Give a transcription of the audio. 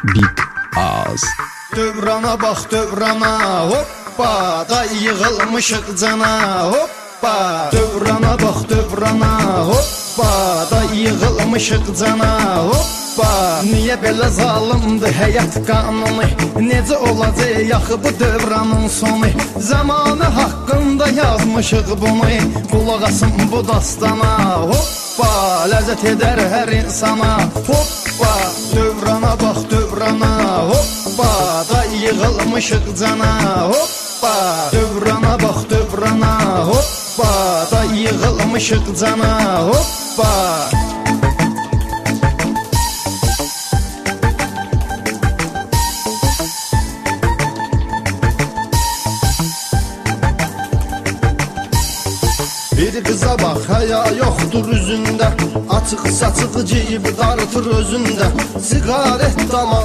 Big Az. Dövrana bax dövrana, hoppa, da yığılmışıq cana, hoppa. Dövrana bax dövrana, hoppa, da yığılmışıq cana, hoppa. Niyə belə zalımdır həyat qanunu, necə olacaq bu dövranın sonu? Zamanı haqqında yazmışıq bunu, qulaq asın bu dastana, hoppa. Ləzzət edər hər insana, hoppa. Dövrana bax dövrana, hoppa, da yığılmışıq cana, hoppa. Dövrana bax dövrana, hoppa, da yığılmışıq cana, hoppa. Bir qıza bax, həya yoxdur üzündə, açıq saçıq geyib darıtır özündə, siqaret dama